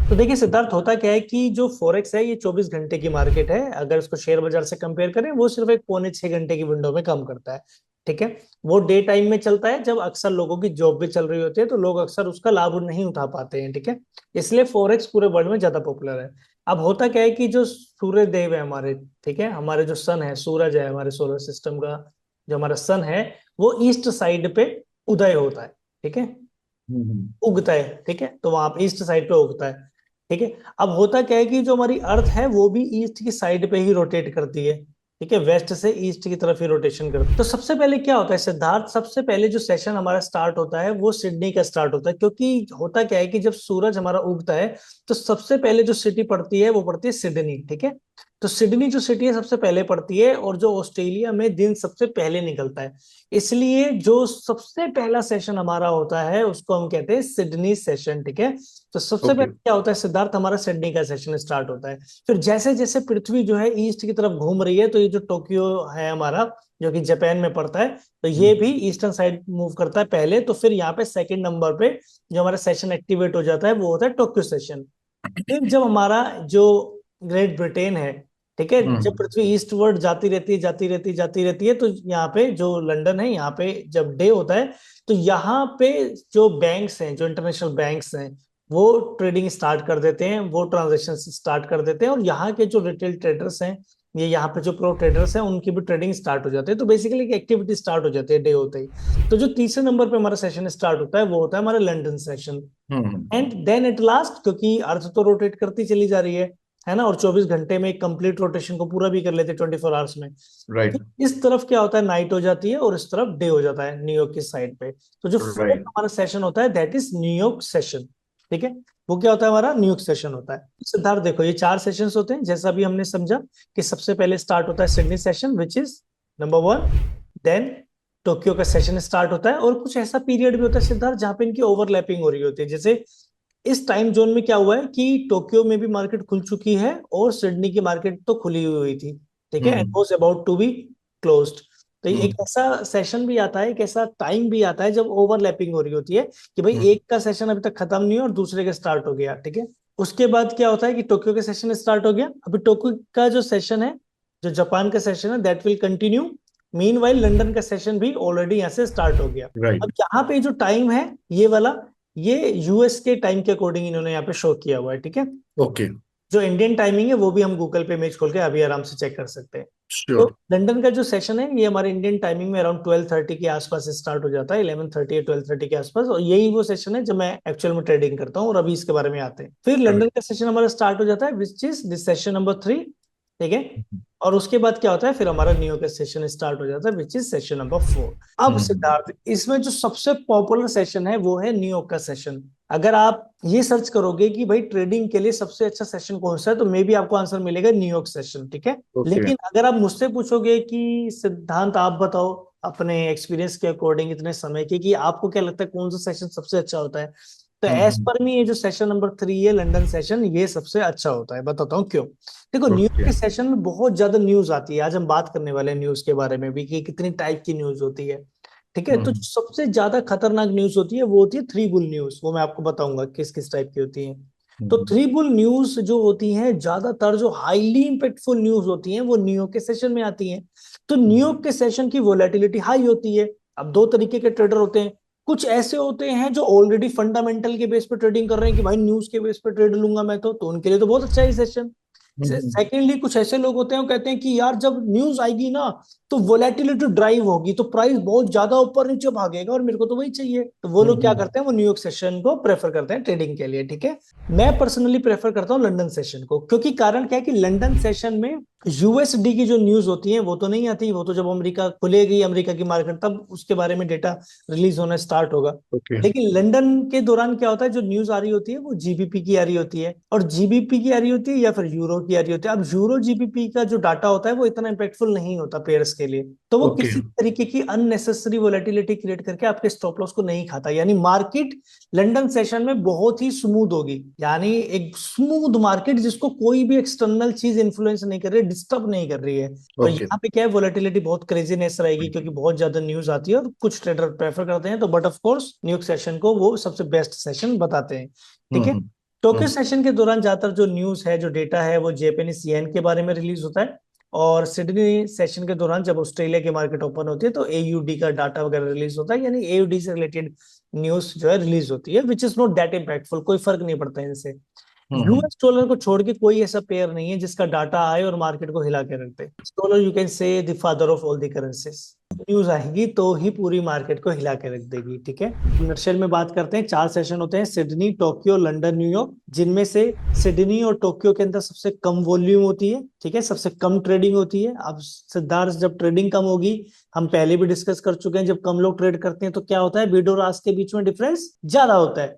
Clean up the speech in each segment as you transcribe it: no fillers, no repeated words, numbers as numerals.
तो देखिए सिद्धार्थ, होता क्या है कि जो फॉरेक्स है ये 24 घंटे की मार्केट है। अगर इसको शेयर बाजार से कंपेयर करें, वो सिर्फ एक पौने 6 घंटे की विंडो में काम करता है। ठीक है। वो डे टाइम में चलता है जब अक्सर लोगों की जॉब भी चल रही होती है, तो लोग अक्सर उसका लाभ नहीं उठा पाते हैं। ठीक है। इसलिए फॉरेक्स पूरे वर्ल्ड में ज्यादा पॉपुलर है। अब होता क्या है कि जो सूर्य देव है हमारे, ठीक है, हमारे जो सन है, सूरज है हमारे सोलर सिस्टम का, जो हमारा सन है, वो ईस्ट साइड पे उदय होता है। ठीक है। हम्म। उगता है। ठीक है, तो वहां पे ईस्ट साइड पे उगता है। ठीक है। अब होता क्या है कि जो हमारी अर्थ है वो भी ईस्ट की साइड पे ही रोटेट करती है। ठीक है, वेस्ट से ईस्ट की तरफ ही रोटेशन करती है। तो सबसे पहले क्या होता है सिद्धार्थ, सबसे पहले जो सेशन हमारा स्टार्ट होता है वो सिडनी का स्टार्ट होता है, क्योंकि होता क्या है कि जब सूरज हमारा उगता है तो सबसे पहले जो सिटी पड़ती है वो पड़ती है सिडनी। ठीक है। तो सिडनी जो सिटी है सबसे पहले पड़ती है, और जो ऑस्ट्रेलिया में दिन सबसे पहले निकलता है। इसलिए जो सबसे पहला सेशन हमारा होता है उसको हम कहते हैं सिडनी सेशन। ठीक है। तो सबसे पहले ओके। क्या होता है सिद्धार्थ, हमारा सिडनी का सेशन स्टार्ट होता है। फिर जैसे जैसे पृथ्वी जो है ईस्ट की तरफ घूम रही है, तो ये जो टोक्यो है हमारा, जो कि जापान में पड़ता है, तो ये भी ईस्टर्न साइड मूव करता है पहले। तो फिर यहाँ पे सेकंड नंबर पे जो हमारा सेशन एक्टिवेट हो जाता है वो होता है टोक्यो सेशन। फिर जब हमारा जो ग्रेट ब्रिटेन है, ठीक है, जब हम्म। पृथ्वी ईस्टवर्ड जाती रहती है, जाती रहती है, जाती रहती है, तो यहाँ पे जो लंदन है, यहाँ पे जब डे होता है, तो यहाँ पे जो बैंक्स हैं, जो इंटरनेशनल बैंक्स हैं, वो ट्रेडिंग स्टार्ट कर देते हैं, वो ट्रांजेक्शन स्टार्ट कर देते हैं, और यहाँ के जो रिटेल ट्रेडर्स हैं, ये यहाँ पे जो प्रो ट्रेडर्स हैं, उनकी भी ट्रेडिंग स्टार्ट हो जाती है। तो बेसिकली एक्टिविटी स्टार्ट हो जाती है डे होते ही। तो जो तीसरे नंबर पे हमारा सेशन स्टार्ट होता है वो होता है हमारा London session. And then at last, क्योंकि अर्थ तो रोटेट करती चली जा रही है ना, और 24 घंटे में एक कंप्लीट रोटेशन को पूरा भी कर लेते हैं 24 आवर्स में। राइट। फिर इस तरफ क्या होता है, नाइट हो जाती है, और इस तरफ डे हो जाता है न्यूयॉर्क की साइड पे। तो जो फोर्थ राइट। हमारा सेशन होता है दैट इज न्यूयॉर्क सेशन। ठीक है। वो क्या होता है, हमारा न्यूयॉर्क सेशन होता है। सिद्धार्थ देखो, ये 4 सेशंस होते हैं, जैसा भी हमने समझा कि सबसे पहले स्टार्ट होता है Sydney session which is number 1। Then Tokyo का सेशन स्टार्ट होता है, और कुछ ऐसा पीरियड भी होता है सिद्धार्थ जहां पे इनकी ओवरलैपिंग हो रही होती है। जैसे इस टाइम जोन में क्या हुआ है कि टोक्यो में भी मार्केट खुल चुकी है, और सिडनी की मार्केट तो खुली हुई थी। ठीक है, and hmm. Was about to be closed. तो एक हम्म। ऐसा सेशन भी आता है, एक ऐसा टाइम भी आता है जब ओवरलैपिंग हो रही होती है, कि भाई हम्म। एक का सेशन अभी तक खत्म नहीं है और दूसरे का स्टार्ट हो गया। ठीक है। उसके बाद क्या होता है कि टोक्यो का सेशन स्टार्ट हो गया, अभी टोक्यो का जो सेशन है, जो जापान का सेशन है, that will continue. Meanwhile London का सेशन भी ऑलरेडी यहाँ से स्टार्ट हो गया। अब राइट। यहाँ पे जो टाइम है ये वाला, ये यूएस के टाइम के अकॉर्डिंग इन्होंने यहाँ पे शो किया हुआ है। ठीक है। ओके। जो इंडियन टाइमिंग है वो भी हम गूगल पे इमेज खोल के अभी आराम से चेक कर सकते हैं। तो श्योर। लंदन का जो सेशन है ये हमारे इंडियन टाइमिंग में अराउंड 12:30 के आसपास स्टार्ट हो जाता है, 11:30 या 12:30 के आसपास, और यही वो सेशन है जब मैं एक्चुअल में ट्रेडिंग करता हूँ, और अभी इसके बारे में आते हैं। फिर लंदन का सेशन हमारा स्टार्ट हो जाता है which is this session number 3। ठीक है। और उसके बाद क्या होता है, फिर हमारा न्यूयॉर्क का सेशन स्टार्ट हो जाता है विच इज सेशन नंबर 4। अब हम्म। सिद्धार्थ, इसमें जो सबसे पॉपुलर सेशन है वो है न्यूयॉर्क का सेशन। अगर आप ये सर्च करोगे कि भाई ट्रेडिंग के लिए सबसे अच्छा सेशन कौन सा है, तो मे बी आपको आंसर मिलेगा न्यूयॉर्क सेशन। ठीक है। ओके। लेकिन अगर आप मुझसे पूछोगे कि सिद्धांत आप बताओ अपने एक्सपीरियंस के अकॉर्डिंग, इतने समय के, कि आपको क्या लगता है कौन सा सेशन सबसे अच्छा होता है, तो एज हम्म। पर मी ये जो सेशन नंबर 3 है लंदन सेशन, ये सबसे अच्छा होता है। बताता हूँ क्यों। देखो, न्यूज ओके। के सेशन में बहुत ज्यादा न्यूज आती है। आज हम बात करने वाले हैं न्यूज के बारे में भी, कि कितनी टाइप की न्यूज होती है। ठीक है। तो जो हम्म। सबसे ज्यादा खतरनाक न्यूज होती है वो होती है थ्री बुल न्यूज। वो मैं आपको बताऊंगा किस किस टाइप की होती है। तो थ्री बुल न्यूज जो होती है, ज्यादातर जो हाईली इंपैक्टफुल न्यूज होती है वो न्यूयॉर्क के सेशन में आती है। तो न्यूयॉर्क के सेशन की वोलेटिलिटी हाई होती है। अब दो तरीके के ट्रेडर होते हैं। कुछ ऐसे होते हैं जो ऑलरेडी फंडामेंटल के बेस पे ट्रेडिंग कर रहे हैं, कि भाई न्यूज के बेस पे ट्रेड लूंगा मैं, तो उनके लिए तो बहुत अच्छा है सेशन। हम्म। सेकेंडली, कुछ ऐसे लोग होते हैं, वो कहते हैं कि यार जब न्यूज आएगी ना, तो वोलेटिलिटी ड्राइव होगी, तो प्राइस बहुत ज्यादा ऊपर नीचे भागेगा, और मेरे को तो वही चाहिए। तो वो लोग क्या हम्म। करते हैं, वो न्यूयॉर्क सेशन को प्रेफर करते हैं ट्रेडिंग के लिए। ठीक है। मैं पर्सनली प्रेफर करता हूँ लंदन सेशन को, क्योंकि कारण क्या है कि लंदन सेशन में यूएसडी की जो न्यूज होती है वो तो नहीं आती। वो तो जब अमेरिका खुलेगी, अमेरिका की मार्केट, तब उसके बारे में डेटा रिलीज होना स्टार्ट होगा। ओके। लेकिन लंदन के दौरान क्या होता है, जो न्यूज आ रही होती है वो जीबीपी की आ रही होती है, और जीबीपी की आ रही होती है या फिर यूरो की आ रही होती है। अब यूरो जीबीपी का जो डाटा होता है वो इतना इम्पैक्टफुल नहीं होता पेयर्स के लिए, तो वो ओके। किसी तरीके की अननेसेसरी वोलेटिलिटी क्रिएट करके आपके स्टॉप लॉस को नहीं खाता। यानी मार्केट लंदन सेशन में बहुत ही स्मूथ होगी, यानी एक स्मूथ मार्केट जिसको कोई भी एक्सटर्नल चीज इन्फ्लुएंस नहीं कर रही, डिस्टर्ब नहीं कर रही है। और ओके। यहाँ पे क्या है, वोलेटिलिटी बहुत क्रेजीनेस रहेगी, क्योंकि बहुत ज्यादा न्यूज आती है और कुछ ट्रेडर प्रेफर करते हैं, तो but of course New York session को वो सबसे बेस्ट सेशन बताते हैं। ठीक है। हम्म। टोक्यो सेशन के दौरान ज्यादातर जो न्यूज है, जो डेटा है, वो जापानीज येन के बारे में रिलीज होता है। और सिडनी सेशन के दौरान जब ऑस्ट्रेलिया की मार्केट ओपन होती है तो एयूडी का डाटा वगैरह रिलीज होता है, यानी एयूडी से रिलेटेड न्यूज जो है रिलीज होती है, which is not that impactful, कोई फर्क नहीं पड़ता इनसे। यूएस डॉलर को छोड़ के कोई ऐसा पेयर नहीं है जिसका डाटा आए और मार्केट को हिला के रख दे। Dollar you can say the father of all the currencies. News आएगी तो ही पूरी मार्केट को हिला के रख देगी, ठीक है। नक्शल में बात करते हैं, 4 सेशन होते हैं, सिडनी, टोक्यो, लंदन, न्यूयॉर्क, जिनमें से सिडनी और टोक्यो के अंदर सबसे कम वॉल्यूम होती है, ठीक है, सबसे कम ट्रेडिंग होती है। अब सिद्धार्थ, जब ट्रेडिंग कम होगी, हम पहले भी डिस्कस कर चुके हैं, जब कम लोग ट्रेड करते हैं तो क्या होता है, बिड और आस्क के बीच में डिफरेंस ज्यादा होता है,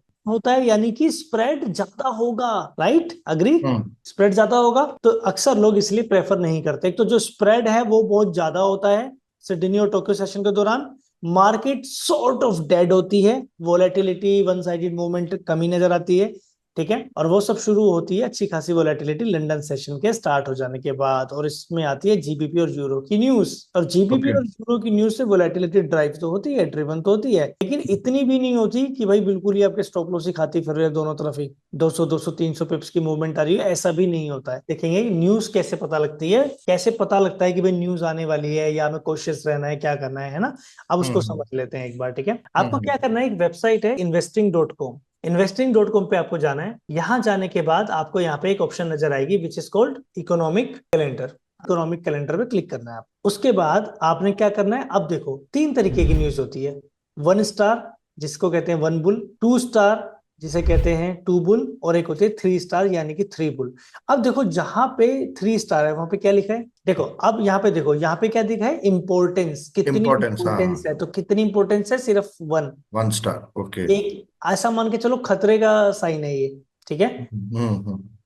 यानी कि स्प्रेड ज्यादा होगा, राइट, अग्री। स्प्रेड ज्यादा होगा तो अक्सर लोग इसलिए प्रेफर नहीं करते। एक तो जो स्प्रेड है वो बहुत ज्यादा होता है सिडनी और टोक्यो सेशन के दौरान। मार्केट सॉर्ट ऑफ डेड होती है, वोलेटिलिटी, वन साइडेड मूवमेंट कमी नजर आती है, ठीक है। और वो सब शुरू होती है अच्छी खासी वोलेटिलिटी लंदन सेशन के स्टार्ट हो जाने के बाद, और इसमें आती है जीबीपी और यूरो की न्यूज। और जीबीपी और यूरो की न्यूज से वोलेटिलिटी ड्राइव तो होती है, ड्रिवन तो होती है, लेकिन इतनी भी नहीं होती कि भाई बिल्कुल ही आपके स्टॉप लॉस ही खाती फिर रहे दोनों तरफ ही 200 200 300 पिप्स की मूवमेंट आ रही है, ऐसा भी नहीं होता है। देखेंगे न्यूज कैसे पता लगती है, कैसे पता लगता है कि भाई न्यूज आने वाली है या हमें कोशिश रहना है, क्या करना है ना। अब उसको समझ लेते हैं एक बार, ठीक है। आपको क्या करना है, एक वेबसाइट है investing.com। investing.com पे आपको जाना है। यहां जाने के बाद आपको यहाँ पे एक ऑप्शन नजर आएगी which is called economic calendar. Economic calendar पे क्लिक करना है आप। उसके बाद आपने क्या करना है, अब देखो 3 तरीके की न्यूज होती है। 1 स्टार जिसको कहते हैं 1 बुल, 2 स्टार जिसे कहते हैं 2 बुल, और एक होती है 3 स्टार यानी कि 3 बुल। अब देखो जहां पे 3 स्टार है वहां पे क्या लिखा है, देखो अब यहाँ पे देखो, यहाँ पे क्या दिखा है, इंपोर्टेंस, कितनी इंपोर्टेंस है, तो कितनी इंपोर्टेंस है, सिर्फ 1 स्टार, ओके। एक ऐसा मान के चलो खतरे का साइन है ये, ठीक है।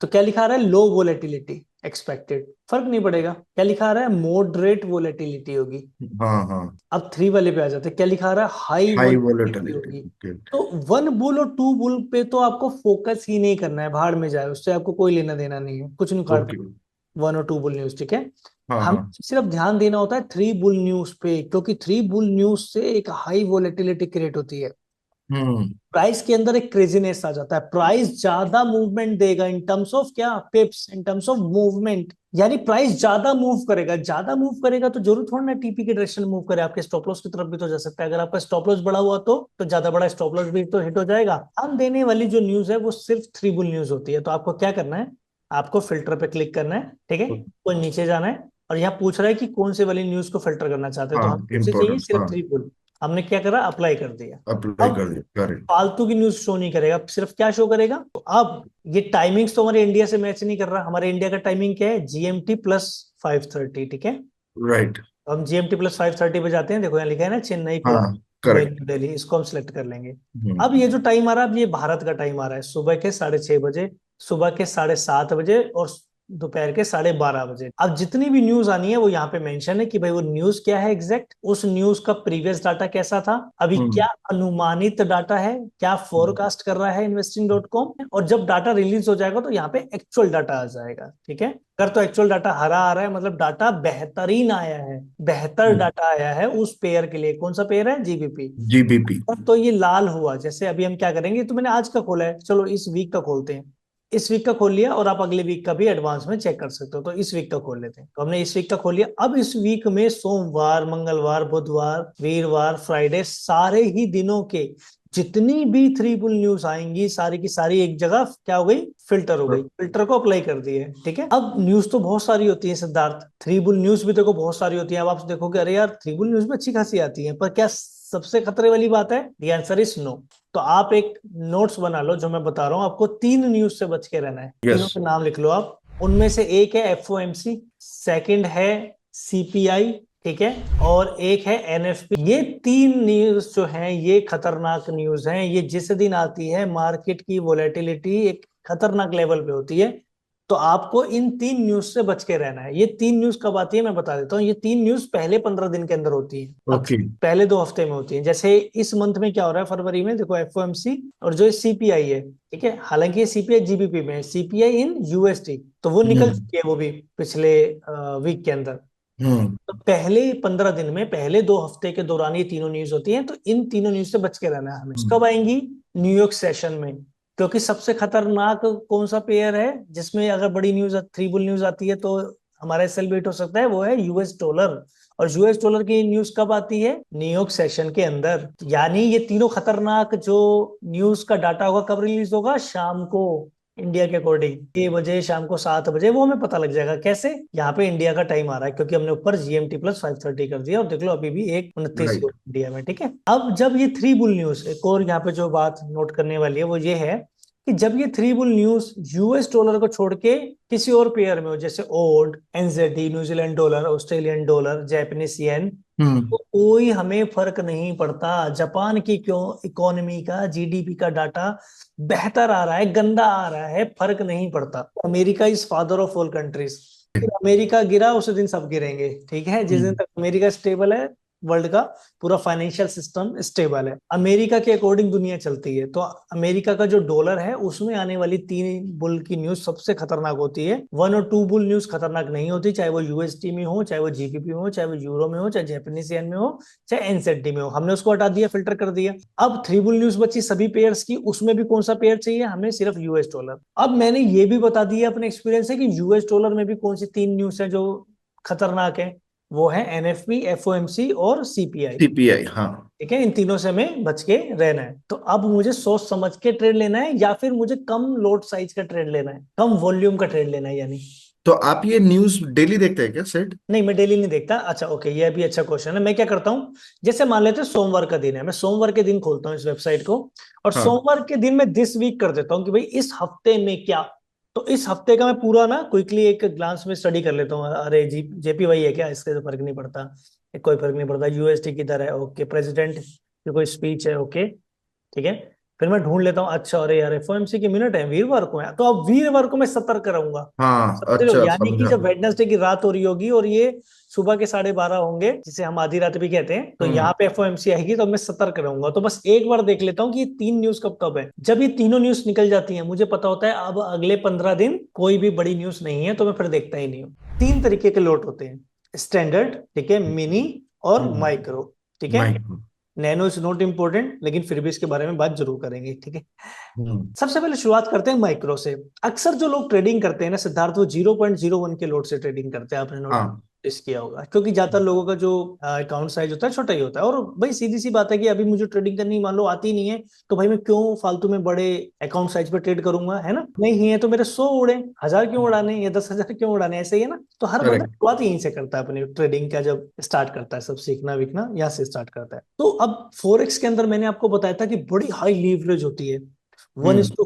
तो क्या लिखा रहा है, लो वोलेटिलिटी एक्सपेक्टेड, फर्क नहीं पड़ेगा। क्या लिखा रहा है, मॉडरेट वोलेटिलिटी होगी। हाँ हाँ। अब 3 वाले पे आ जाते हैं, क्या लिखा रहा है, हाई हाई वोलेटिलिटी वोलेटिलिटी, होगी। ओके। तो 1 बुल और 2 बुल पे तो आपको फोकस ही नहीं करना है, भाड़ में जाए, उससे आपको कोई लेना देना नहीं है, कुछ नहीं उखाड़ना। ओके। 1 और 2 बुल न्यूज, ठीक है। हाँ हम हाँ। सिर्फ ध्यान देना होता है 3 बुल न्यूज पे, क्योंकि 3 बुल न्यूज से एक हाई वोलेटिलिटी क्रिएट होती है। हम्म प्राइस के अंदर एक क्रेजीनेस आ जाता है, प्राइस ज्यादा मूवमेंट देगा इन टर्म्स ऑफ क्या, पिप्स, इन टर्म्स ऑफ मूवमेंट, यानी प्राइस ज्यादा मूव करेगा। ज्यादा मूव करेगा तो जरूर थोड़ा ना टीपी के डायरेक्शन मूव करे, आपके स्टॉप लॉस की तरफ भी तो जा सकता है। अगर आपका स्टॉप लॉस बड़ा हुआ तो ज्यादा बड़ा स्टॉप लॉस भी तो हिट हो जाएगा। हम देने वाली जो न्यूज है वो सिर्फ 3 बुल न्यूज होती है। तो आपको क्या करना है, आपको फिल्टर पे क्लिक करना है, ठीक है, वो नीचे जाना है, और यहाँ पूछ रहा है कि कौन से वाली न्यूज को फिल्टर करना चाहते हैं, तो हाँ, हम उसे चाहिए इम्पोर्टेंस, सिर्फ हाँ। 3 बुल। हमने क्या करा, अप्लाई कर दिया। अप्लाई अब कर दिया, करेक्ट। फालतू की न्यूज शो नहीं करेगा, सिर्फ क्या शो करेगा, तो अब ये टाइमिंग्स तो हमारे इंडिया से मैच नहीं कर रहा। हमारे इंडिया का टाइमिंग क्या है, जीएमटी प्लस 5:30, ठीक है। राइट। तो हम जीएमटी प्लस 5:30 पे जाते हैं, देखो यहाँ लिखा है ना, चेन्नई हाँ, port going correct. To Delhi, इसको हम सिलेक्ट कर लेंगे। अब हम्म ये जो टाइम आ रहा है, अब ये भारत का टाइम आ रहा है, सुबह के 6:30 बजे, सुबह के 7:30 बजे, और दोपहर के 12:30 बजे। अब जितनी भी न्यूज आनी है वो यहाँ पे मेंशन है कि भाई वो न्यूज क्या है एग्जैक्ट, उस न्यूज का प्रीवियस डाटा कैसा था, अभी क्या हम्म अनुमानित डाटा है, क्या फोरकास्ट कर रहा है इन्वेस्टिंग.com, और जब डाटा रिलीज हो जाएगा तो यहाँ पे एक्चुअल डाटा आ जाएगा, ठीक है। अगर तो एक्चुअल डाटा हरा आ रहा है मतलब डाटा बेहतरीन आया है, बेहतर डाटा आया है उस पेयर के लिए। कौन सा पेयर है, जीबीपी। जीबीपी। तो ये लाल हुआ, जैसे अभी हम क्या करेंगे, तो मैंने आज का खोला है, चलो इस वीक का खोलते हैं। इस वीक का खोल लिया, और आप अगले वीक का भी एडवांस में चेक कर सकते हो, तो इस वीक का खोल लेते हैं। तो हमने इस वीक का खोल लिया। अब इस वीक में सोमवार, मंगलवार, बुधवार, वीरवार, फ्राइडे, सारे ही दिनों के जितनी भी 3 बुल न्यूज आएंगी, सारी की सारी एक जगह क्या हो गई, फिल्टर हो गई। फिल्टर को अप्लाई कर दिए, ठीक है। अब न्यूज तो बहुत सारी होती है सिद्धार्थ, 3 बुल न्यूज भी देखो बहुत सारी होती है। अब आप देखोगे अरे यार 3 बुल न्यूज में अच्छी खासी आती है, पर क्या सबसे खतरे वाली बात है, द आंसर इज नो। तो आप एक नोट्स बना लो, जो मैं बता रहा हूं आपको, 3 न्यूज से बच के रहना है। तीनों यस। के नाम लिख लो आप। उनमें से एक है एफओएमसी, सेकंड है सीपीआई, ठीक है, और एक है एनएफपी। ये 3 न्यूज जो हैं ये खतरनाक न्यूज हैं। ये जिस दिन आती है मार्केट की वोलेटिलिटी एक खतरनाक लेवल पे होती है। तो आपको इन 3 न्यूज से बच के रहना है। ये 3 न्यूज कब आती है मैं बता देता हूँ। ये 3 न्यूज पहले 15 दिन के अंदर होती है, ओके। पहले 2 हफ्ते में होती है। जैसे इस मंथ में क्या हो रहा है, फरवरी में देखो एफओएमसी और जो सीपीआई है, ठीक है, हालांकि ये सीपीआई जीबीपी में है, सीपीआई इन यूएसडी, तो वो निकल हम्म चुकी है वो भी पिछले वीक के अंदर। हम्म तो पहले 15 दिन में, पहले 2 हफ्ते के दौरान ये तीनों न्यूज होती हैं। तो इन तीनों न्यूज से बच के रहना है हमें। कब आएंगी, न्यूयॉर्क सेशन में, क्योंकि सबसे खतरनाक कौन सा पेयर है जिसमें अगर बड़ी न्यूज, थ्री बुल न्यूज आती है तो हमारा एसएल बीट हो सकता है, वो है यूएस डॉलर। और यूएस डॉलर की न्यूज कब आती है? न्यूयॉर्क सेशन के अंदर। यानी ये तीनों खतरनाक जो न्यूज का डाटा होगा कब रिलीज होगा? शाम को, इंडिया के अकॉर्डिंग 6 बजे, शाम को 7 बजे। वो हमें पता लग जाएगा कैसे? यहाँ पे इंडिया का टाइम आ रहा है क्योंकि हमने ऊपर जीएमटी प्लस 5:30 कर दिया, और देख लो अभी भी 1:29 राइट। इंडिया में। ठीक है, अब जब ये थ्री बुल न्यूज, एक और यहाँ पे जो बात नोट करने वाली है वो ये है कि जब ये three bull news US dollar को छोड़ के किसी और पेयर में हो, जैसे ओड, NZD, New Zealand dollar, Australian dollar, Japanese yen, hmm. तो कोई हमें फर्क नहीं पड़ता। जापान की क्यों इकोनॉमी का, जीडीपी का डाटा बेहतर आ रहा है, गंदा आ रहा है, फर्क नहीं पड़ता। America is father of all countries. America गिरा उसी दिन सब गिरेंगे। ठीक है, जिस दिन हम्म। तक अमेरिका स्टेबल है, वर्ल्ड का पूरा फाइनेंशियल सिस्टम स्टेबल है। अमेरिका के अकॉर्डिंग दुनिया चलती है। तो अमेरिका का जो डॉलर है उसमें आने वाली 3 बुल की न्यूज सबसे खतरनाक होती है। 1 और 2 बुल न्यूज खतरनाक नहीं होती, चाहे वो यूएसटी में हो, चाहे वो जीबीपी में हो, चाहे वो यूरो में हो, चाहे जापानीज येन में हो, चाहे एनजेडी में हो। हमने उसको हटा दिया, फिल्टर कर दिया। अब 3 बुल न्यूज बची सभी पेयर्स की, उसमें भी कौन सा पेयर चाहिए हमें? सिर्फ यूएस डॉलर। अब मैंने ये भी बता दिया अपने एक्सपीरियंस है कि यूएस डॉलर में भी कौन सी 3 न्यूज है जो खतरनाक है। वो है एनएफपी, एफओएमसी और सीपीआई। सीपीआई, हाँ। ठीक है, इन तीनों से हमें बच के रहना है। तो अब मुझे सोच समझ के ट्रेड लेना है, या फिर मुझे कम लोट साइज का ट्रेड लेना है, कम वॉल्यूम का ट्रेड लेना है यानी। तो आप ये न्यूज डेली देखते हैं क्या, सेट? नहीं, मैं डेली नहीं देखता। अच्छा ओके, ये भी अच्छा क्वेश्चन है। मैं क्या करता हूँ, जैसे मान लेते हैं सोमवार का दिन है, मैं सोमवार के दिन खोलता हूँ इस वेबसाइट को, और हाँ। सोमवार के दिन मैं दिस वीक कर देता हूँ कि भाई इस हफ्ते में क्या। तो इस हफ्ते का मैं पूरा ना क्विकली एक ग्लांस में स्टडी कर लेता हूँ। अरे जी, जेपी वही है क्या, इसके तो फर्क नहीं पड़ता, कोई फर्क नहीं पड़ता। यूएसटी किधर है? ओके, प्रेसिडेंट की कोई स्पीच है? ओके, ठीक है। फिर मैं ढूंढ लेता हूँ, अच्छा अरे यार एफओएमसी की मिनट है, वीरवार को है, तो अब वीरवार को मैं सतर्क रहूंगा। हाँ, समझ रहे हो? अच्छा, यानी कि समझा। जब वेडनेसडे की रात हो रही होगी और ये सुबह के 12:30 होंगे, जिसे हम आधी रात भी कहते हैं, तो हम्म। यहाँ पे एफओएमसी आएगी, तो मैं सतर्क रहूंगा। तो बस एक बार देख लेता हूँ कि ये 3 न्यूज कब कब है। जब ये तीनों न्यूज निकल जाती है, मुझे पता होता है अब अगले 15 दिन कोई भी बड़ी न्यूज नहीं है, तो मैं फिर देखता ही नहीं हूँ। 3 तरीके के लोट होते हैं, स्टैंडर्ड, ठीक है, मिनी और हम्म। माइक्रो। ठीक है, mic. Nano is not important, लेकिन फिर भी इसके बारे में बात जरूर करेंगे। ठीक है, हम्म। सबसे पहले शुरुआत करते हैं माइक्रो से। अक्सर जो लोग ट्रेडिंग करते हैं ना सिद्धार्थ, वो 0.01 के लोड से ट्रेडिंग करते हैं। आपने हाँ। नोटिस किया होगा, क्योंकि ज्यादातर लोगों का जो अकाउंट साइज होता है छोटा ही होता है। और भाई सीधी सी बात है कि अभी मुझे ट्रेडिंग करनी मान लो आती नहीं है, तो भाई मैं क्यों फालतू में बड़े अकाउंट साइज पे ट्रेड करूंगा, है ना? नहीं है तो मेरे 100 उड़े, 1000 क्यों उड़ाने या 10,000 क्यों उड़ाने? ऐसे ही है ना। तो हर बंदा करेक्ट। शुरुआत यहीं से करता है अपनी ट्रेडिंग का, जब स्टार्ट करता है सब सीखना विकना यहाँ से स्टार्ट करता है। तो अब फोरेक्स के अंदर मैंने आपको बताया था कि बड़ी हाई लीवरेज होती है। 1:500,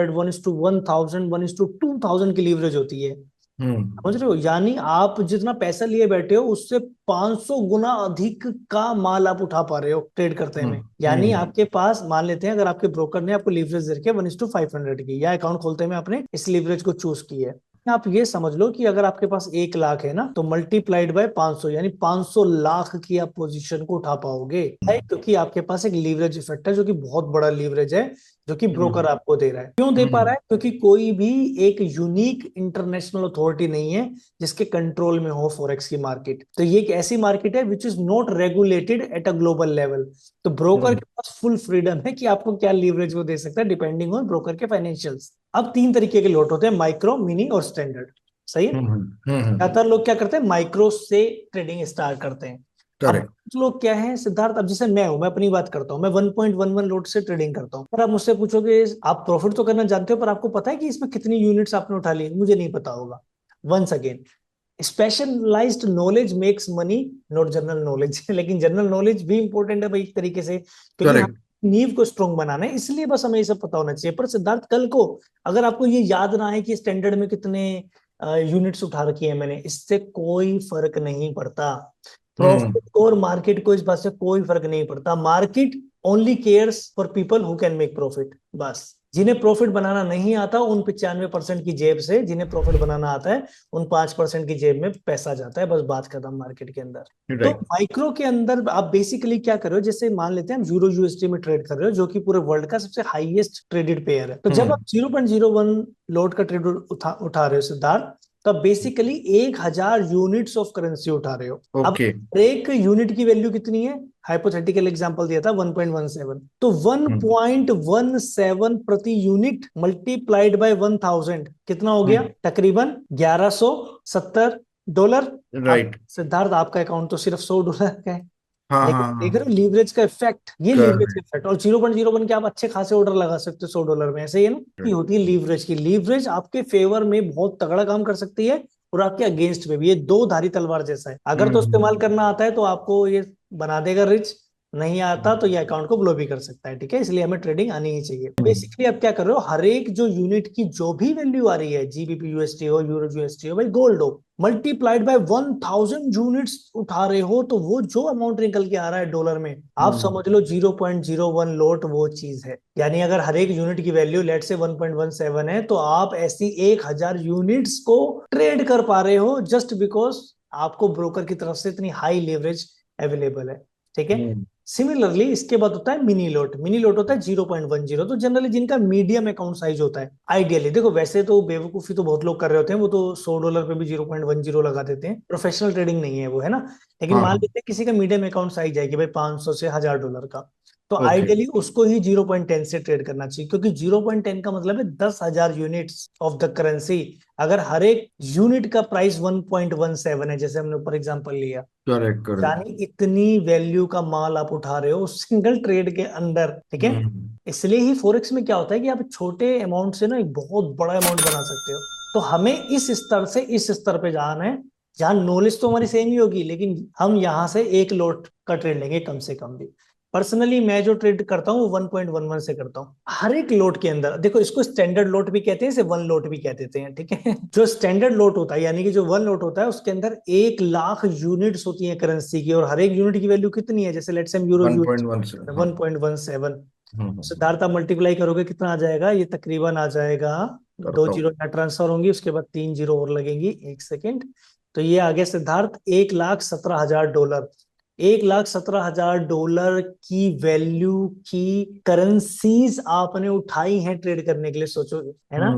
1:1000, 1:2000 की लीवरेज होती है। हम्म। समझ रहे हो? यानी आप जितना पैसा लिए बैठे हो उससे 500 गुना अधिक का माल आप उठा पा रहे हो ट्रेड करते हम्म। में। यानी हम्म। आपके पास, मान लेते हैं अगर आपके ब्रोकर ने आपको लीवरेज दे रखी है 1:500 की, या अकाउंट खोलते में आपने इस लीवरेज को चूज की है, आप ये समझ लो कि अगर आपके पास 1 लाख है ना, तो मल्टीप्लाइड बाय 500, यानी 500 लाख की आप पोजीशन को उठा पाओगे, है? क्योंकि आपके पास एक लीवरेज इफेक्ट है, जो कि बहुत बड़ा लीवरेज है, जो कि ब्रोकर हम्म। आपको दे रहा है। क्यों दे पा रहा हम्म। है? क्योंकि कोई भी एक यूनिक इंटरनेशनल अथॉरिटी नहीं है जिसके कंट्रोल में हो फॉरेक्स की मार्केट। तो ये एक ऐसी मार्केट है which is not regulated at a global level. तो ब्रोकर हम्म। के पास फुल फ्रीडम है कि आपको क्या लीवरेज वो दे सकता है, डिपेंडिंग ऑन ब्रोकर के फाइनेंशियल्स। अब 3 तरीके के लोट होते हैं, माइक्रो, मिनी और स्टैंडर्ड। सही है। हम्म। हम्म। ज्यादातर लोग क्या करते हैं, माइक्रो से ट्रेडिंग स्टार्ट करते हैं। अब करेक्ट। कुछ लोग क्या है सिद्धार्थ, अब जैसे मैं हूं, मैं अपनी बात करता हूँ, मैं 1.11 लोट से ट्रेडिंग करता हूँ। पर आप मुझसे पूछोगे आप प्रॉफिट तो करना जानते हो, पर आपको पता है कि इसमें कितनी यूनिट्स आपने उठा ली? मुझे नहीं पता होगा। Once again, specialised knowledge makes money, not general knowledge. लेकिन जनरल नॉलेज भी इंपॉर्टेंट है भाई एक तरीके से, क्योंकि हम करेक्ट। नींव को स्ट्रॉन्ग बनाना है, इसलिए बस हमें ये सब पता होना चाहिए। पर सिद्धार्थ कल को अगर आपको ये याद ना आए कि स्टैंडर्ड में कितने यूनिट्स उठा रखी है मैंने, इससे कोई फर्क नहीं पड़ता। हम्म। प्रॉफिट और मार्केट को इस बात से कोई फर्क नहीं पड़ता। Market only cares for people who can make profit. बस जिन्हें प्रॉफिट बनाना नहीं आता उन 95% की जेब से, जिन्हें प्रॉफिट बनाना आता है उन 5% की जेब में पैसा जाता है। बस बात खत्म मार्केट के अंदर। तो राइट। माइक्रो के अंदर आप बेसिकली क्या कर रहे हो, जैसे मान लेते हैं हम यूरो यूएसडी में ट्रेड कर रहे हो, जो कि पूरे वर्ल्ड का सबसे हाईएस्ट ट्रेडेड पेयर है। तो जब आप हम्म। 0.01 लोड का ट्रेड उठा रहे हो सिद्धार्थ, तो आप बेसिकली 1000 यूनिट्स ऑफ करेंसी उठा रहे हो। अब ओके। एक यूनिट की वैल्यू कितनी है, हाइपोथेटिकल एग्जांपल दिया था 1.17, तो 1.17 प्रति यूनिट मल्टीप्लाइड बाय 1000 कितना हो गया, तकरीबन $1170। अब राइट। सिद्धार्थ आपका अकाउंट तो सिर्फ $100 का है, हाँ लेकिन हाँ देख रहे हाँ। हो लीवरेज का इफेक्ट, ये लीवरेज का करेक्ट। इफेक्ट। और 0.01 के आप अच्छे खासे ऑर्डर लगा सकते हो $100 में, ऐसे ही है ना कि होती है लीवरेज की। लीवरेज आपके फेवर में बहुत तगड़ा काम कर सकती है और आपके अगेंस्ट में भी। ये दो धारी तलवार जैसा है, अगर तो इस्तेमाल करना आता है तो आपको ये बना देगा रिच, नहीं आता तो ये अकाउंट को ब्लो भी कर सकता है। ठीक है, इसलिए हमें ट्रेडिंग आनी ही चाहिए। बेसिकली आप क्या कर रहे हो, हर एक जो यूनिट की जो भी वैल्यू आ रही है, जीबीपी यूएसटी हो, यूरो यूएसटी हो, भाई गोल्ड हो, मल्टीप्लाइड बाय 1000 यूनिट्स उठा रहे हो, तो वो जो अमाउंट निकल के आ रहा है डॉलर में, आप समझ लो 0.01 लोट वो चीज है। यानी अगर हर एक यूनिट की वैल्यू लेट से 1.17 है, तो आप ऐसी 1000 यूनिट्स को ट्रेड कर पा रहे हो जस्ट बिकॉज आपको ब्रोकर की तरफ से इतनी हाई लेवरेज अवेलेबल है। ठीक है, सिमिलरली इसके बाद होता है मिनी लोट। मिनी लोट होता है 0.10, तो जनरली जिनका मीडियम अकाउंट साइज होता है, आइडियली देखो वैसे तो बेवकूफी तो बहुत लोग कर रहे होते हैं, वो तो $100 पे भी 0.10 लगा देते हैं, प्रोफेशनल ट्रेडिंग नहीं है वो, है ना। लेकिन मान हाँ। लेते हैं किसी का मीडियम अकाउंट साइज है कि भाई 500 से $1000 का, तो ओके। आइडियली उसको ही 0.10 से ट्रेड करना चाहिए, क्योंकि 0.10 का मतलब है 10,000 यूनिट्स ऑफ द करेंसी। अगर हर एक यूनिट का प्राइस 1.17 है, जैसे हमने ऊपर एग्जांपल लिया, करेक्ट करेक्ट। यानी इतनी वैल्यू का माल आप उठा रहे हो सिंगल ट्रेड के अंदर। ठीक है, इसलिए ही फोरेक्स में क्या होता है कि आप छोटे अमाउंट से ना एक बहुत बड़ा अमाउंट बना सकते हो। तो हमें इस स्तर से इस स्तर पे जाना है जहां नॉलेज तो हमारी सेम ही होगी, लेकिन हम यहां से एक लोट का ट्रेड लेंगे कम से कम भी। पर्सनली मैं जो ट्रेड करता हूँ 1.11 से करता हूँ हर एक लोट के अंदर। देखो इसको स्टैंडर्ड लोट भी कहते हैं, इसे वन लोट भी कह देते हैं। ठीक है, जो स्टैंडर्ड लोट होता है यानी कि जो वन लोट होता है उसके अंदर 1 लाख यूनिट्स होती है करेंसी की, और हर एक यूनिट की वैल्यू कितनी है, जैसे लेट्स से हम यूरो 1.1 से। हाँ। 1.17, हम्म। सिद्धार्थ मल्टीप्लाई करोगे कितना आ जाएगा, ये तकरीबन आ जाएगा, दो करता हूँ। जीरो यहाँ ट्रांसफर होंगी, उसके बाद 3 जीरो और लगेंगी, एक सेकेंड। तो ये आ गया सिद्धार्थ $1,17,000। $1,17,000 की वैल्यू की करेंसीज आपने उठाई हैं ट्रेड करने के लिए, सोचो, है ना।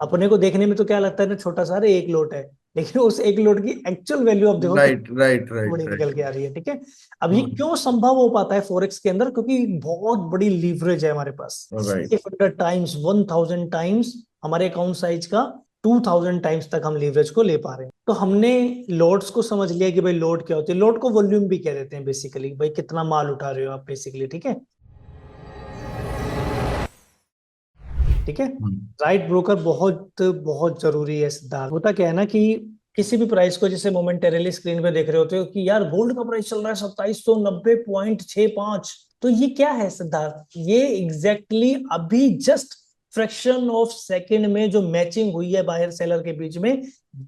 अपने को देखने में तो क्या लगता है ना, छोटा सा अरे एक लोट है, लेकिन उस एक लोट की एक्चुअल वैल्यू आप देखो राइट राइट बड़ी राइट निकल राइट। के आ रही है। ठीक है, अब ये क्यों संभव हो पाता है फोरेक्स के अंदर, क्योंकि बहुत बड़ी लीवरेज है हमारे पास। राइट। 500 टाइम्स 1000 टाइम्स हमारे अकाउंट साइज का 2000 टाइम्स तक हम लीवरेज को ले पा रहे हैं। तो हमने लोड्स को समझ लिया कि भाई लोड क्या होती है। लोड को वॉल्यूम भी कह देते हैं बेसिकली, भाई कितना माल उठा रहे हो आप बेसिकली। ठीक है, ठीक है, राइट ब्रोकर बहुत बहुत जरूरी है सिद्धार्थ। होता क्या है ना कि किसी भी प्राइस को जैसे मोमेंटेरली स्क्रीन पे देख रहे होते हो कि यार गोल्ड का प्राइस चल रहा है 2790.65, तो ये क्या है सिद्धार्थ, ये एग्जैक्टली अभी जस्ट फ्रैक्शन ऑफ सेकंड में जो मैचिंग हुई है बायर सेलर के बीच में,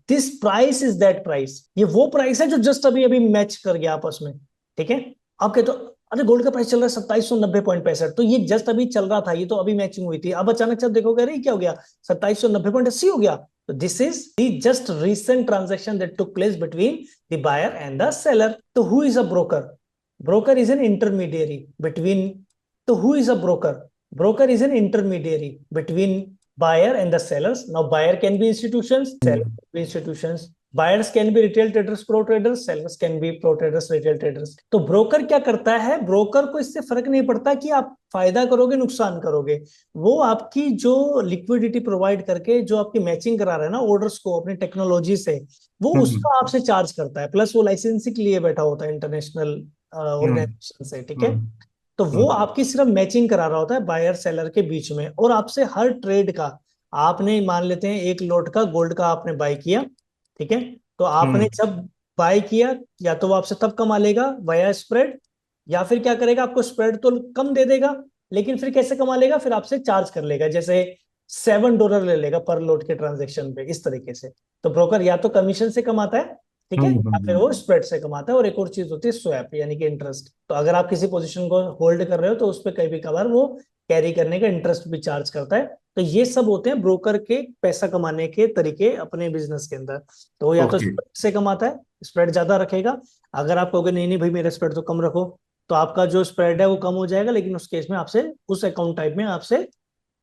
this price is that price. ये वो प्राइस है जो जस्ट अभी अभी मैच कर गया आपस में। ठीक है, आप कहते हो अरे गोल्ड का प्राइस चल रहा है 2790.65, तो ये जस्ट अभी चल रहा था, ये तो अभी मैचिंग हुई थी। अब अचानक से देखोगे अरे क्या हो गया, 2790.80 हो गया। तो this is the just recent transaction that took place between the buyer and the seller. तो who is a broker, broker is an intermediary between, तो who is a broker, broker is an intermediary between buyer and the sellers. Now buyer can be institutions, sellers can be institutions, buyers can be retail traders, pro traders, sellers can be pro traders, retail traders. तो broker क्या करता है, broker को इससे फर्क नहीं पड़ता कि आप फायदा करोगे नुकसान करोगे, वो आपकी जो लिक्विडिटी प्रोवाइड करके जो आपकी मैचिंग करा रहा है ना ऑर्डर्स को अपनी टेक्नोलॉजी से, वो उसका आपसे चार्ज करता है, प्लस वो लाइसेंसिंग के लिए बैठा होता है इंटरनेशनल ऑर्गेनाइजेशन से। ठीक है, तो वो आपकी सिर्फ मैचिंग करा रहा होता है बायर सेलर के बीच में, और आपसे हर ट्रेड का, आपने मान लेते हैं एक लोट का गोल्ड का आपने बाय किया। ठीक है, तो आपने जब बाय किया, या तो वो आपसे तब कमा लेगा वाया स्प्रेड, या फिर क्या करेगा, आपको स्प्रेड तो कम दे देगा, लेकिन फिर कैसे कमा लेगा, फिर आपसे चार्ज कर लेगा, जैसे $7 ले लेगा पर लोट के ट्रांजेक्शन पे, इस तरीके से। तो ब्रोकर या तो कमीशन से कमाता है, ठीक है, या फिर वो स्प्रेड से कमाता है। और एक और चीज होती है स्वैप यानी कि इंटरेस्ट। तो अगर आप किसी पोजीशन को होल्ड कर रहे हो तो उस पर कई भी कभार वो कैरी करने का इंटरेस्ट भी चार्ज करता है। तो ये सब होते हैं ब्रोकर के पैसा कमाने के तरीके अपने बिजनेस के अंदर। तो या तो ओके। स्प्रेड से कमाता है, स्प्रेड ज्यादा रखेगा। अगर आप कहोगे नहीं नहीं भाई मेरा स्प्रेड तो कम रखो, तो आपका जो स्प्रेड है वो कम हो जाएगा, लेकिन उस केस में आपसे उस अकाउंट टाइप में आपसे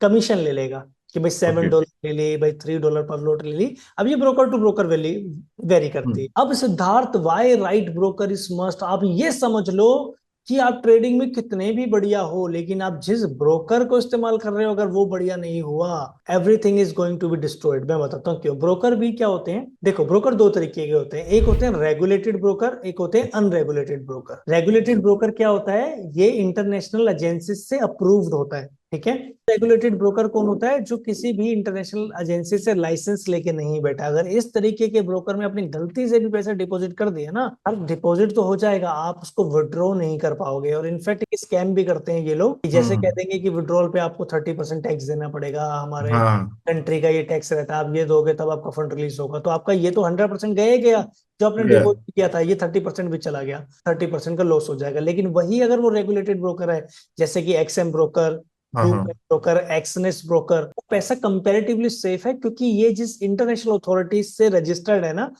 कमीशन ले लेगा। कि भाई $7 ले ली, भाई $3 पर लॉट ले ली। अब ये ब्रोकर टू ब्रोकर वेरी करती है। अब Siddharth, why right broker is must, आप ये समझ लो कि आप ट्रेडिंग में कितने भी बढ़िया हो, लेकिन आप जिस ब्रोकर को इस्तेमाल कर रहे हो अगर वो बढ़िया नहीं हुआ, everything is going to be destroyed. मैं बताता हूँ क्यों। ब्रोकर भी क्या होते हैं, देखो ब्रोकर दो तरीके के होते हैं, एक होते हैं रेगुलेटेड ब्रोकर, एक होते हैं अनरेगुलेटेड ब्रोकर। रेगुलेटेड ब्रोकर क्या होता है, ये इंटरनेशनल एजेंसी से अप्रूव्ड होता है, ठीक है। रेगुलेटेड ब्रोकर कौन होता है, जो किसी भी इंटरनेशनल एजेंसी से लाइसेंस लेके नहीं बैठा। अगर इस तरीके के ब्रोकर में अपनी गलती से भी पैसा डिपॉजिट कर दिया ना, अब डिपॉजिट तो हो जाएगा, आप उसको विड्रॉ नहीं कर पाओगे। और इनफैक्ट स्कैम भी करते हैं ये लोग, जैसे कह देंगे कि विड्रॉल पे आपको 30% टैक्स देना पड़ेगा, हमारे कंट्री का ये टैक्स रहता है, आप ये दोगे तब आपका फंड रिलीज होगा। तो आपका ये तो 100% गया ही गया, जो आपने डिपॉजिट किया था, ये 30% भी चला गया, 30% का लॉस हो जाएगा। लेकिन वही अगर वो रेगुलेटेड ब्रोकर है, जैसे कि XM broker, broker, Exness broker, वो पैसा कंपैरेटिवली सेफ है, क्योंकि ये जिस इंटरनेशनल अथॉरिटी से रजिस्टर्ड है ना,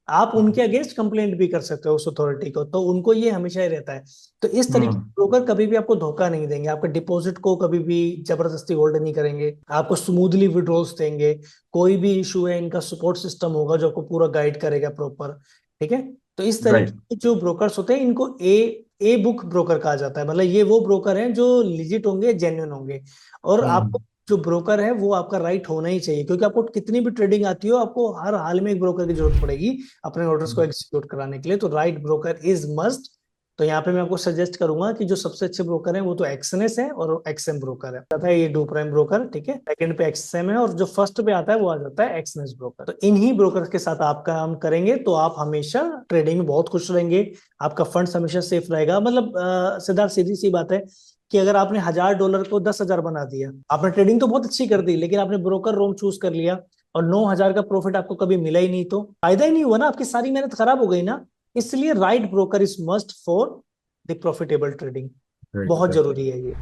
आप उनके अगेंस्ट कंप्लेंट भी कर सकते हो उस अथॉरिटी को, तो उनको ये हमेशा ही रहता है। तो इस तरीके के ब्रोकर कभी भी आपको धोखा नहीं देंगे, आपके डिपॉजिट को कभी भी जबरदस्ती होल्ड नहीं करेंगे, आपको स्मूथली विड्रॉल्स देंगे। कोई भी इशू है, इनका सपोर्ट सिस्टम होगा जो आपको पूरा गाइड करेगा प्रॉपर, ठीक है। तो इस तरीके के जो ब्रोकर्स होते हैं, इनको ए बुक ब्रोकर कहा जाता है। मतलब ये वो ब्रोकर हैं जो लिजिट होंगे, जेन्युइन होंगे। और आपको जो ब्रोकर है वो आपका राइट होना ही चाहिए, क्योंकि आपको कितनी भी ट्रेडिंग आती हो, आपको हर हाल में एक ब्रोकर की जरूरत पड़ेगी अपने ऑर्डर्स को एग्जीक्यूट कराने के लिए। तो राइट ब्रोकर इज मस्ट। तो यहाँ पे मैं आपको सजेस्ट करूंगा कि जो सबसे अच्छे ब्रोकर हैं वो तो एक्सएनएस है और एक्सएम ब्रोकर है, आता है ये डू प्राइम ब्रोकर, ठीक है। सेकंड पे एक्सएम है, और जो फर्स्ट पे आता है वो आ जाता है एक्सएनएस ब्रोकर। तो इन्हीं ब्रोकर के साथ आप काम करेंगे तो आप हमेशा ट्रेडिंग में बहुत खुश रहेंगे, आपका फंड हमेशा सेफ रहेगा। मतलब सिद्धार्थ, सीधी सी बात है कि अगर आपने $1000 को 10,000 बना दिया, आपने ट्रेडिंग तो बहुत अच्छी कर दी, लेकिन आपने ब्रोकर रॉन्ग चूज कर लिया और 9,000 का प्रॉफिट आपको कभी मिला ही नहीं, तो फायदा ही नहीं हुआ ना, आपकी सारी मेहनत खराब हो गई ना। इसलिए right broker is must for the profitable trading, बहुत जरूरी है ये।